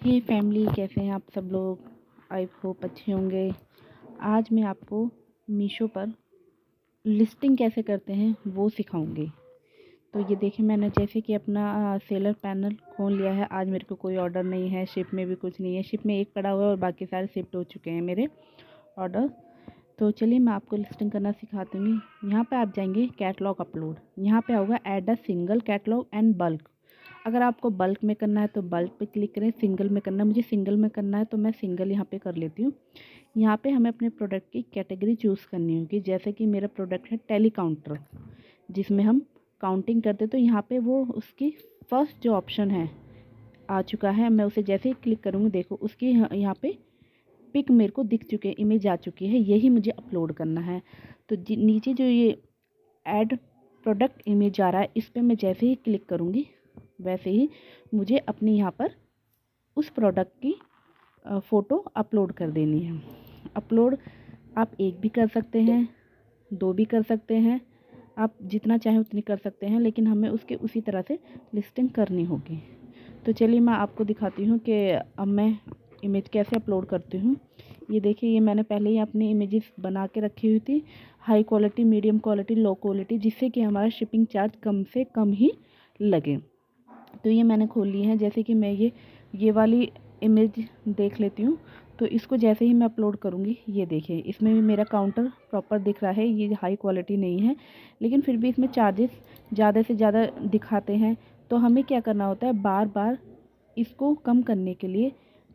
हे family, कैसे हैं आप सब लोग। आई होप अच्छे होंगे। आज मैं आपको मीशो पर लिस्टिंग कैसे करते हैं वो सिखाऊंगी। तो ये देखिए, मैंने जैसे कि अपना सेलर पैनल खोल लिया है। आज मेरे को कोई ऑर्डर नहीं है, शिप में भी कुछ नहीं है। शिप में एक पड़ा हुआ है और बाकी सारे शिफ्ट हो चुके हैं मेरे ऑर्डर। तो चलिए मैं आपको लिस्टिंग करना सिखाती हूँ। यहाँ पे आप जाएंगे कैटलॉग अपलोड, यहाँ पे होगा add a single catalogue and bulk. अगर आपको बल्क में करना है तो बल्क पे क्लिक करें। सिंगल में करना है, मुझे सिंगल में करना है तो मैं सिंगल यहाँ पे कर लेती हूँ। यहाँ पे हमें अपने प्रोडक्ट की कैटेगरी चूज़ करनी होगी। जैसे कि मेरा प्रोडक्ट है टेली काउंटर, जिसमें हम काउंटिंग करते, तो यहाँ पे वो उसकी फर्स्ट जो ऑप्शन है आ चुका है। मैं उसे जैसे ही क्लिक करूँगी, देखो उसकी यहाँ पे पिक मेरे को दिख चुके हैं, इमेज आ चुकी है। यही मुझे अपलोड करना है। तो नीचे जो ये ऐड प्रोडक्ट इमेज आ रहा है, इस पर मैं जैसे ही क्लिक करूँगी वैसे ही मुझे अपने यहाँ पर उस प्रोडक्ट की फ़ोटो अपलोड कर देनी है। अपलोड आप एक भी कर सकते हैं, दो भी कर सकते हैं, आप जितना चाहें उतनी कर सकते हैं, लेकिन हमें उसके उसी तरह से लिस्टिंग करनी होगी। तो चलिए मैं आपको दिखाती हूँ कि अब मैं इमेज कैसे अपलोड करती हूँ। ये देखिए, ये मैंने पहले ही अपनी इमेजेस बना के रखी हुई थी, high quality, medium quality, low quality, जिससे कि हमारा शिपिंग चार्ज कम से कम ही लगे। तो ये मैंने खोल ली है। जैसे कि मैं ये वाली इमेज देख लेती हूँ। तो इसको जैसे ही मैं अपलोड करूँगी, ये देखिए इसमें भी मेरा काउंटर प्रॉपर दिख रहा है। ये हाई क्वालिटी नहीं है, लेकिन फिर भी इसमें चार्जेस ज़्यादा से ज़्यादा दिखाते हैं। तो हमें क्या करना होता है, बार बार इसको कम करने के लिए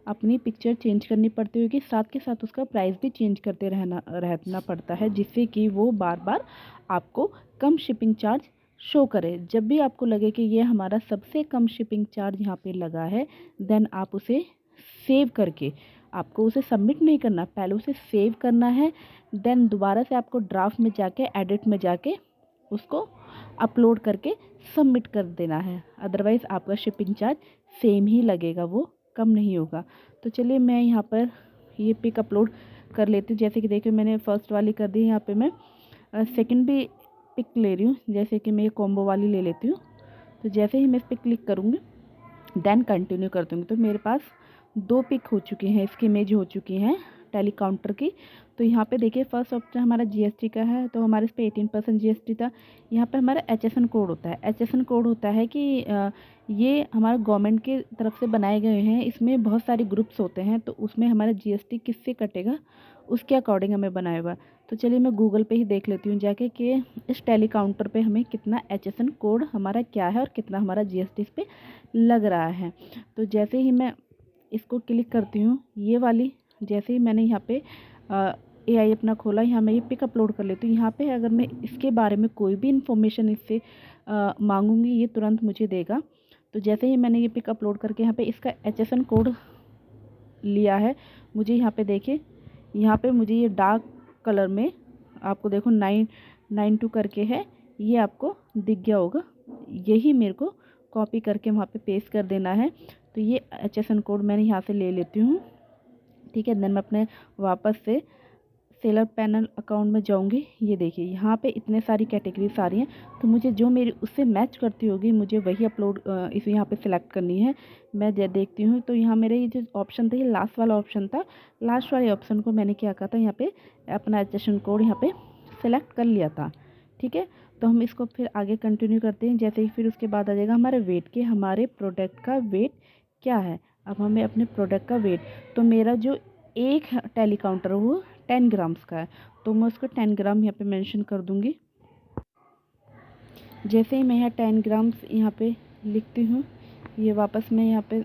अपनी पिक्चर चेंज करनी पड़ती होगी, साथ के साथ उसका प्राइस भी चेंज करते रहना पड़ता है, जिससे कि वो बार बार आपको कम शिपिंग चार्ज शो करे। जब भी आपको लगे कि ये हमारा सबसे कम शिपिंग चार्ज यहाँ पे लगा है, देन आप उसे सेव करके, आपको उसे सबमिट नहीं करना, पहले उसे सेव करना है। देन दोबारा से आपको ड्राफ्ट में जाके, एडिट में जाके उसको अपलोड करके सबमिट कर देना है। अदरवाइज़ आपका शिपिंग चार्ज सेम ही लगेगा, वो कम नहीं होगा। तो चलिए मैं यहाँ पर ये पिक अपलोड कर लेती हूँ। जैसे कि देखिए, मैंने फ़र्स्ट वाली कर दी। यहाँ पे मैं सेकंड भी पिक ले रही हूँ। जैसे कि मैं ये कॉम्बो वाली ले लेती हूँ। तो जैसे ही मैं इस पर क्लिक करूँगी, देन कंटिन्यू कर दूँगी, तो मेरे पास दो पिक हो चुकी हैं, इसकी इमेज हो चुकी हैं टेली काउंटर की। तो यहाँ पे देखिए, फर्स्ट ऑप्शन हमारा जीएसटी का है, तो हमारे इस पर 18% जीएसटी था। यहाँ पे हमारा एचएसएन कोड होता है। एचएसएन कोड होता है कि ये हमारा गवर्नमेंट की तरफ से बनाए गए हैं। इसमें बहुत सारे ग्रुप्स होते हैं, तो उसमें हमारा जीएसटी किससे कटेगा उसके अकॉर्डिंग हमें बनाया हुआ। तो चलिए मैं गूगल पे ही देख लेती हूँ जाके कि इस टेली काउंटर पे हमें कितना एचएसएन कोड हमारा क्या है और कितना हमारा जीएसटी इस पर लग रहा है। तो जैसे ही मैं इसको क्लिक करती हूँ, ये वाली, जैसे ही मैंने यहाँ पे एआई अपना खोला, यहाँ मैं ये पिक अपलोड कर लेती हूँ। यहाँ पे अगर मैं इसके बारे में कोई भी इन्फॉर्मेशन इससे मांगूंगी, ये तुरंत मुझे देगा। तो जैसे ही मैंने ये पिक अपलोड करके यहाँ पे इसका एचएसएन कोड लिया है, मुझे यहाँ पे देखिए, यहाँ पे मुझे ये डार्क कलर में आपको देखो 992 करके है, ये आपको दिख गया होगा। यही मेरे को कॉपी करके वहाँ पे पेस्ट कर देना है। तो ये एचएसएन कोड मैंने यहाँ से ले लेती हूँ, ठीक है। देन मैं अपने वापस से सेलर पैनल अकाउंट में जाऊंगी। ये देखिए, यहाँ पे इतने सारी कैटेगरीज आ रही हैं, तो मुझे जो मेरी उससे मैच करती होगी मुझे वही अपलोड इसे यहाँ पे सिलेक्ट करनी है। मैं देखती हूँ, तो यहाँ मेरे ये जो ऑप्शन था, ये लास्ट वाला ऑप्शन था। लास्ट वाले ऑप्शन को मैंने क्या कहा था, यहाँ पे अपना एचएसएन कोड यहाँ पे सिलेक्ट कर लिया था, ठीक है। तो हम इसको फिर आगे कंटिन्यू करते हैं। जैसे ही फिर उसके बाद आ जाएगा हमारे वेट के, हमारे प्रोडक्ट का वेट क्या है। अब हमें अपने प्रोडक्ट का वेट, तो मेरा जो एक टेली काउंटर वो 10 ग्राम्स का है, तो मैं उसको 10 ग्राम यहाँ पे मेंशन कर दूँगी। जैसे ही मैं यहाँ 10 ग्राम्स यहाँ पे लिखती हूँ, ये वापस मैं यहाँ पे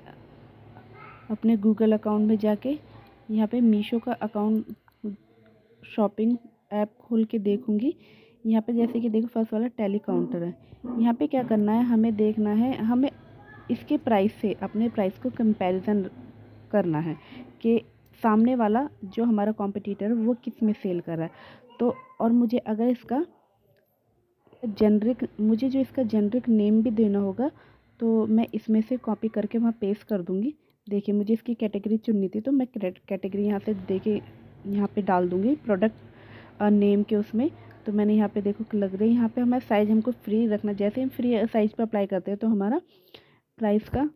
अपने गूगल अकाउंट में जाके यहाँ पे मीशो का अकाउंट शॉपिंग ऐप खोल के देखूँगी। यहाँ पे जैसे कि देखो, फर्स्ट वाला टेली काउंटर है। यहाँ पे क्या करना है, हमें देखना है, हमें इसके प्राइस से अपने प्राइस को कंपैरिजन करना है कि सामने वाला जो हमारा कॉम्पिटिटर वो किस में सेल कर रहा है। तो और मुझे अगर इसका मुझे जो इसका जेनरिक नेम भी देना होगा, तो मैं इसमें से कॉपी करके वहाँ पेस्ट कर दूँगी। देखिए, मुझे इसकी कैटेगरी चुननी थी, तो मैं कैटेगरी यहाँ से देखिए यहाँ पे डाल दूँगी प्रोडक्ट नेम के उसमें। तो मैंने यहाँ पे देखो लग रही है, यहाँ पे हमारा साइज़ हमको फ्री रखना। जैसे हम फ्री साइज़ पर अप्लाई करते हैं, तो हमारा प्राइस का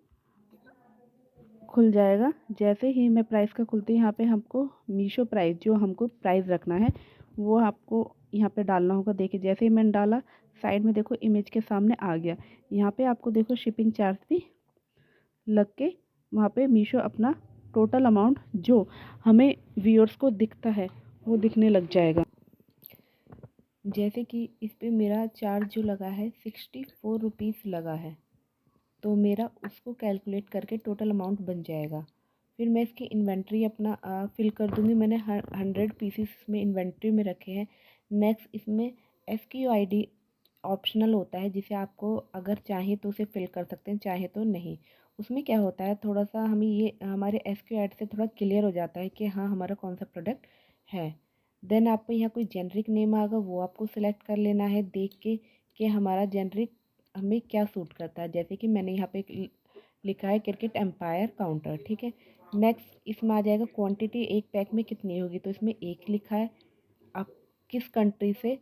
खुल जाएगा। जैसे ही मैं प्राइस का खुलती यहाँ पे हमको मीशो प्राइस जो हमको प्राइस रखना है वो आपको यहाँ पे डालना होगा। देखिए जैसे ही मैंने डाला साइड में देखो इमेज के सामने आ गया। यहाँ पे आपको देखो शिपिंग चार्ज भी लग के वहाँ पे मीशो अपना टोटल अमाउंट जो हमें व्यूअर्स को दिखता है वो दिखने लग जाएगा। जैसे कि इस पे मेरा चार्ज जो लगा है 64 रुपीज़ लगा है, तो मेरा उसको कैलकुलेट करके टोटल अमाउंट बन जाएगा। फिर मैं इसकी इन्वेंट्री अपना फिल कर दूँगी। मैंने 100 पीसीस इसमें इन्वेंट्री में रखे हैं। नेक्स्ट इसमें SQID ऑप्शनल होता है, जिसे आपको अगर चाहें तो उसे फिल कर सकते हैं, चाहे तो नहीं। उसमें क्या होता है थोड़ा सा हमें ये हमारे SQID से थोड़ा क्लियर हो जाता है कि हाँ हमारा कौन सा प्रोडक्ट है। देन आपको यहाँ कोई जेनरिक नेम आएगा वो आपको सिलेक्ट कर लेना है देख के कि हमारा जेनरिक हमें क्या सूट करता है। जैसे कि मैंने यहाँ पे लिखा है क्रिकेट एम्पायर काउंटर, ठीक है। नेक्स्ट इसमें आ जाएगा क्वांटिटी एक पैक में कितनी होगी, तो इसमें एक लिखा है। आप किस कंट्री से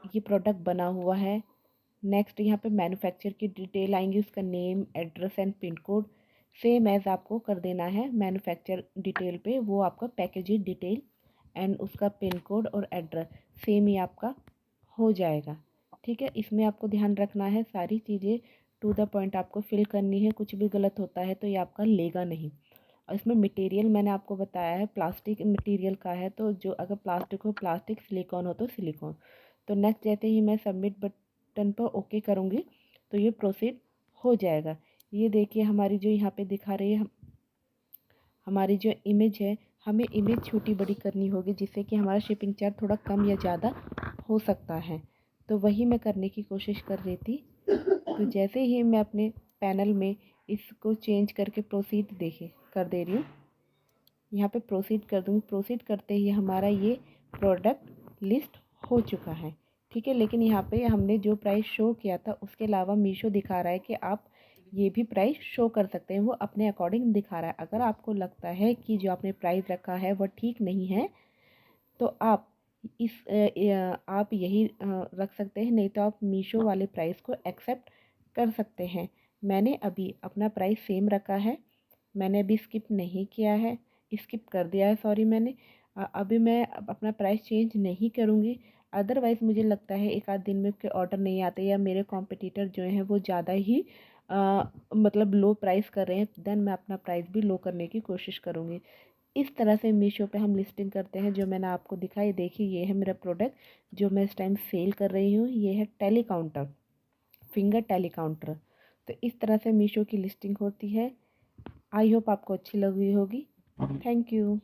ये प्रोडक्ट बना हुआ है। नेक्स्ट यहाँ पे मैन्युफैक्चर की डिटेल आएंगी, उसका name address and pin code same as आपको कर देना है मैन्युफैक्चर डिटेल पे। वो आपका पैकेजिंग डिटेल एंड उसका पिन कोड और एड्रेस सेम ही आपका हो जाएगा, ठीक है। इसमें आपको ध्यान रखना है सारी चीज़ें टू द पॉइंट आपको फिल करनी है। कुछ भी गलत होता है तो ये आपका लेगा नहीं। और इसमें मटेरियल मैंने आपको बताया है प्लास्टिक मटेरियल का है, तो जो अगर प्लास्टिक हो प्लास्टिक, सिलिकॉन हो तो सिलिकॉन। तो नेक्स्ट जैसे ही मैं सबमिट बटन पर ओके करूँगी तो ये प्रोसीड हो जाएगा। ये देखिए हमारी जो यहाँ पे दिखा रही है हमारी जो इमेज है, हमें इमेज छोटी बड़ी करनी होगी जिससे कि हमारा शिपिंग चार्ज थोड़ा कम या ज़्यादा हो सकता है। तो वही मैं करने की कोशिश कर रही थी। तो जैसे ही मैं अपने पैनल में इसको चेंज करके प्रोसीड कर दे रही हूँ, यहाँ पे प्रोसीड कर दूँगी। प्रोसीड करते ही हमारा ये प्रोडक्ट लिस्ट हो चुका है, ठीक है। लेकिन यहाँ पे हमने जो प्राइस शो किया था उसके अलावा मीशो दिखा रहा है कि आप ये भी प्राइस शो कर सकते हैं, वो अपने अकॉर्डिंग दिखा रहा है। अगर आपको लगता है कि जो आपने प्राइस रखा है वह ठीक नहीं है तो आप आप यही रख सकते हैं, नहीं तो आप मीशो वाले प्राइस को एक्सेप्ट कर सकते हैं। मैंने अभी अपना प्राइस सेम रखा है, मैंने अभी स्किप नहीं किया है, स्किप कर दिया है सॉरी मैंने। अभी मैं अपना प्राइस चेंज नहीं करूँगी। अदरवाइज़ मुझे लगता है एक आध दिन में के ऑर्डर नहीं आते या मेरे कॉम्पिटिटर जो हैं वो ज़्यादा ही मतलब लो प्राइस कर रहे हैं, देन मैं अपना प्राइस भी लो करने की कोशिश करूँगी। इस तरह से मीशो पे हम लिस्टिंग करते हैं। जो मैंने आपको दिखाई देखिए ये है मेरा प्रोडक्ट जो मैं इस टाइम सेल कर रही हूँ। ये है tally counter, finger tally counter. तो इस तरह से मीशो की लिस्टिंग होती है। आई होप आपको अच्छी लगी होगी। Thank you.